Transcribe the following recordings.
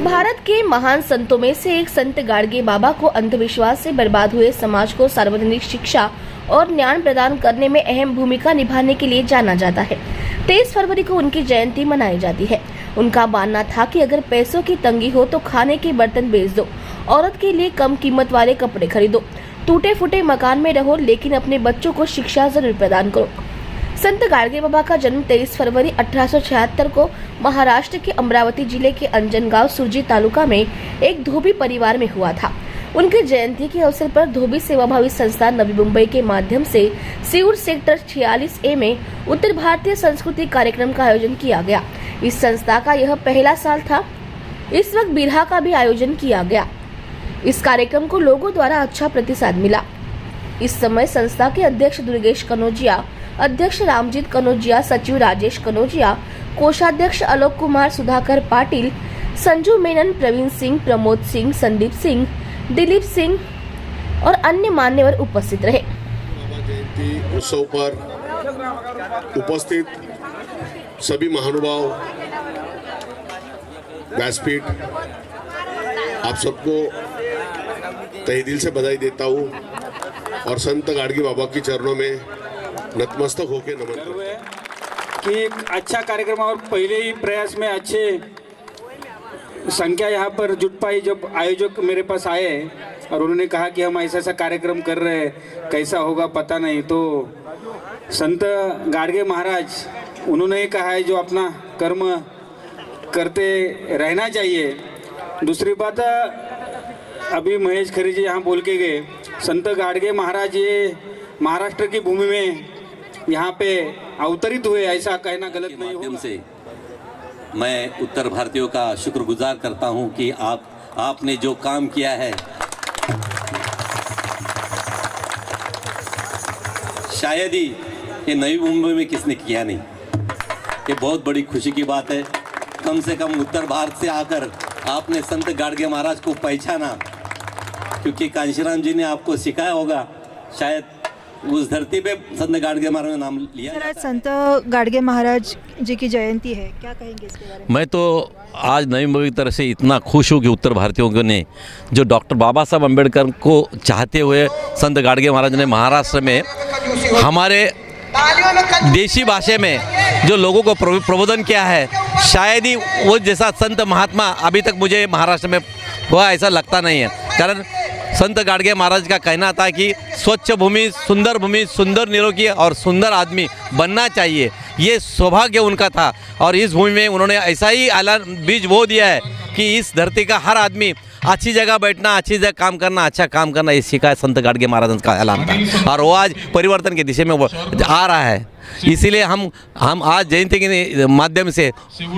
भारत के महान संतों में से एक संत गाडगे बाबा को अंधविश्वास से बर्बाद हुए समाज को सार्वजनिक शिक्षा और ज्ञान प्रदान करने में अहम भूमिका निभाने के लिए जाना जाता है। 23 फरवरी को उनकी जयंती मनाई जाती है। उनका मानना था कि अगर पैसों की तंगी हो तो खाने के बर्तन बेच दो, औरत के लिए कम कीमत वाले कपड़े खरीदो, टूटे फूटे मकान में रहो, लेकिन अपने बच्चों को शिक्षा जरूर प्रदान करो। संत गाडगे बाबा का जन्म 23 फरवरी 1876 को महाराष्ट्र के अमरावती जिले के अंजनगांव सुरजी तालुका में एक धोबी परिवार में हुआ था। उनकी जयंती के अवसर पर धोबी सेवाभावी संस्था नवी मुंबई के माध्यम से सीऊर सेक्टर 46A में उत्तर भारतीय संस्कृति कार्यक्रम का आयोजन किया गया। इस संस्था का यह पहला साल था। इस वक्त बिरहा का भी आयोजन किया गया। इस कार्यक्रम को लोगों द्वारा अच्छा प्रतिसाद मिला। इस समय संस्था के अध्यक्ष दुर्गेश कनौजिया, अध्यक्ष रामजीत कनौजिया, सचिव राजेश कनौजिया, कोषाध्यक्ष आलोक कुमार, सुधाकर पाटिल, संजू मेनन, प्रवीण सिंह, प्रमोद सिंह, संदीप सिंह, दिलीप सिंह और अन्य मान्यवर उपस्थित रहे। जयंती उत्सव पर उपस्थित सभी महानुभाव, व्यासपीठ, आप सबको तहे दिल से बधाई देता हूँ और संत गाडगे बाबा के चरणों में नतमस्तक होकर नमन करता हूं कि एक अच्छा कार्यक्रम और पहले ही प्रयास में अच्छे संख्या यहाँ पर जुट पाई। जब आयोजक मेरे पास आए और उन्होंने कहा कि हम ऐसा ऐसा कार्यक्रम कर रहे हैं, कैसा होगा पता नहीं, तो संत गाडगे महाराज उन्होंने कहा है जो अपना कर्म करते रहना चाहिए। दूसरी बात, अभी महेश खरे जी यहाँ बोल के गए, संत गाडगे महाराज ये महाराष्ट्र की भूमि में यहाँ पे अवतरित हुए, ऐसा कहना गलत नहीं होगा। से मैं उत्तर भारतीयों का शुक्रगुजार करता हूँ कि आपने जो काम किया है, शायद ही ये नई मुंबई में किसने किया नहीं। ये बहुत बड़ी खुशी की बात है। कम से कम उत्तर भारत से आकर आपने संत गाडगे महाराज को पहचाना, क्योंकि कांशीराम जी ने आपको सिखाया होगा, शायद उस धरती पे संत गाडगे महाराज ने नाम लिया। सर, आज संत गाडगे महाराज जी की जयंती है, क्या कहेंगे इसके बारे में? मैं तो आज नवी मुंबई की तरफ से इतना खुश हूँ कि उत्तर भारतीयों ने जो डॉक्टर बाबा साहब अम्बेडकर को चाहते हुए संत गाडगे महाराज ने महाराष्ट्र में हमारे देशी भाषा में जो लोगों को प्रबोधन किया है, शायद ही वो जैसा संत महात्मा अभी तक मुझे महाराष्ट्र में हुआ ऐसा लगता नहीं है। कारण संत गाडगे महाराज का कहना था कि स्वच्छ भूमि, सुंदर निरोगी और सुंदर आदमी बनना चाहिए। ये सौभाग्य उनका था और इस भूमि में उन्होंने ऐसा ही बीज बो दिया है कि इस धरती का हर आदमी अच्छी जगह बैठना, अच्छी जगह काम करना, अच्छा काम करना, ये सिखाया संत गाडगे महाराज का ऐलान था और वो आज परिवर्तन की दिशा में वो आ रहा है। इसीलिए हम आज जयंती के माध्यम से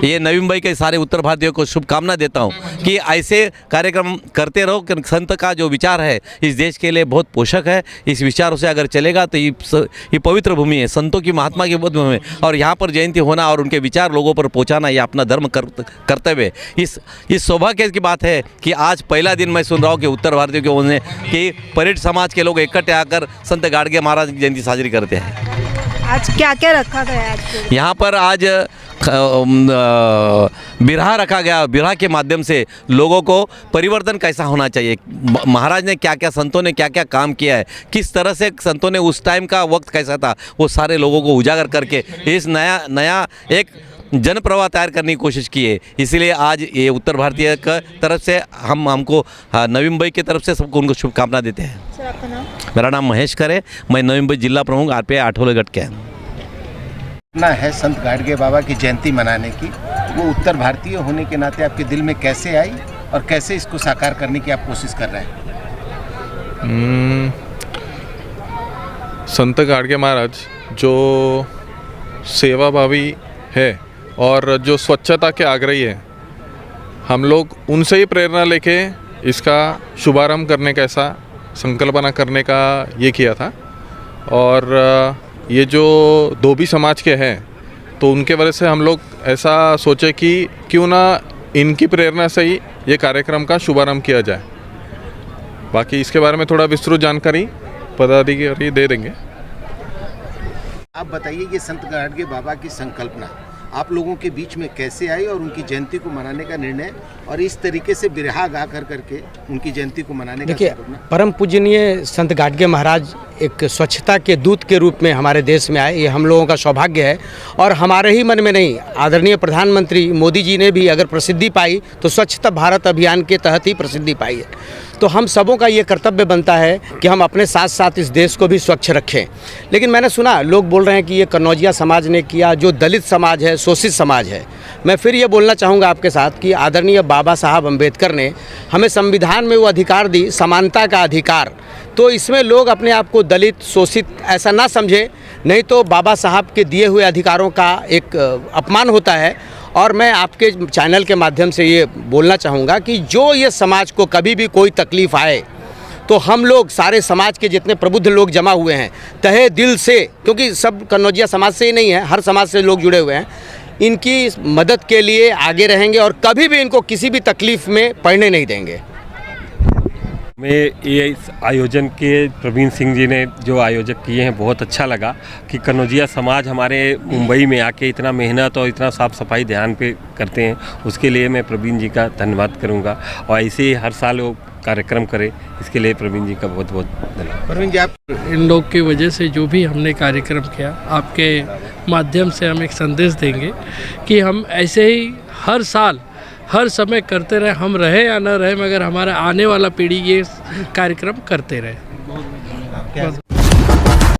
ये नवी मुंबई के सारे उत्तर भारतीयों को शुभकामना देता हूँ कि ऐसे कार्यक्रम करते रहो कि संत का जो विचार है इस देश के लिए बहुत पोषक है। इस विचारों से अगर चलेगा तो ये पवित्र भूमि है, संतों की महात्मा की भूमि है और यहाँ पर जयंती होना और उनके विचार लोगों पर पहुँचाना ये अपना धर्म करते हुए इस सौभाग्य की बात है कि आज पहला दिन मैं सुन रहा हूँ कि उत्तर भारतीयों के उन्हें कि परेड समाज के लोग इकट्ठे आकर संत गाडगे महाराज की जयंती साजरी करते हैं। आज क्या क्या रखा गया है? यहाँ पर आज बिरहा रखा गया। बिरहा के माध्यम से लोगों को परिवर्तन कैसा होना चाहिए, महाराज ने क्या क्या, संतों ने क्या क्या काम किया है, किस तरह से संतों ने उस टाइम का वक्त कैसा था, वो सारे लोगों को उजागर करके इस नया एक जन प्रवाह तैयार करने की कोशिश की है। इसीलिए आज ये उत्तर भारतीय का तरफ से हमको नवी मुंबई की तरफ से सबको उनको शुभकामना देते हैं। सर, आपका नाम? मेरा नाम महेश खरे, मैं नवी मुंबई जिला प्रमुख RPI आठवलेगढ़ के हैं। है संत गाडगे बाबा की जयंती मनाने की, वो उत्तर भारतीय होने के नाते आपके दिल में कैसे आई और कैसे इसको साकार करने की आप कोशिश कर रहे हैं? संत गाडगे महाराज जो सेवाभावी है और जो स्वच्छता के आग्रही है, हम लोग उनसे ही प्रेरणा लेके इसका शुभारंभ करने का, ऐसा संकल्पना करने का ये किया था। और ये जो धोबी समाज के हैं तो उनके वजह से हम लोग ऐसा सोचे कि क्यों ना इनकी प्रेरणा से ही ये कार्यक्रम का शुभारंभ किया जाए। बाकी इसके बारे में थोड़ा विस्तृत जानकारी पदाधिकारी दे देंगे। आप बताइए, ये संत गाडगे बाबा की संकल्पना आप लोगों के बीच में कैसे आई और उनकी जयंती को मनाने का निर्णय और इस तरीके से बिरहा गा करके उनकी जयंती को मनाने का देखिए, सपना? परम पूजनीय संत गाडगे महाराज एक स्वच्छता के दूत के रूप में हमारे देश में आए, ये हम लोगों का सौभाग्य है। और हमारे ही मन में नहीं, आदरणीय प्रधानमंत्री मोदी जी ने भी अगर प्रसिद्धि पाई तो स्वच्छता भारत अभियान के तहत ही प्रसिद्धि पाई है। तो हम सबों का ये कर्तव्य बनता है कि हम अपने साथ साथ इस देश को भी स्वच्छ रखें। लेकिन मैंने सुना लोग बोल रहे हैं कि ये कन्नौजिया समाज ने किया, जो दलित समाज है, शोषित समाज है। मैं फिर ये बोलना चाहूँगा आपके साथ कि आदरणीय बाबा साहब अम्बेडकर ने हमें संविधान में वो अधिकार दी, समानता का अधिकार। तो इसमें लोग अपने आप को दलित, शोषित ऐसा ना समझे, नहीं तो बाबा साहब के दिए हुए अधिकारों का एक अपमान होता है। और मैं आपके चैनल के माध्यम से ये बोलना चाहूँगा कि जो ये समाज को कभी भी कोई तकलीफ़ आए तो हम लोग सारे समाज के जितने प्रबुद्ध लोग जमा हुए हैं तहे दिल से, क्योंकि सब कन्नौजिया समाज से ही नहीं है, हर समाज से लोग जुड़े हुए हैं, इनकी मदद के लिए आगे रहेंगे और कभी भी इनको किसी भी तकलीफ़ में पड़ने नहीं देंगे। मैं ये इस आयोजन के प्रवीण सिंह जी ने जो आयोजक किए हैं बहुत अच्छा लगा कि कन्नौजिया समाज हमारे मुंबई में आके इतना मेहनत और इतना साफ़ सफाई ध्यान पे करते हैं, उसके लिए मैं प्रवीण जी का धन्यवाद करूंगा। और ऐसे ही हर साल वो कार्यक्रम करे, इसके लिए प्रवीण जी का बहुत बहुत धन्यवाद। प्रवीण जी, आप इन लोग की वजह से जो भी हमने कार्यक्रम किया, आपके माध्यम से हम एक संदेश देंगे कि हम ऐसे ही हर साल हर समय करते रहे, हम रहे या न रहे, मगर हमारा आने वाला पीढ़ी ये कार्यक्रम करते रहे।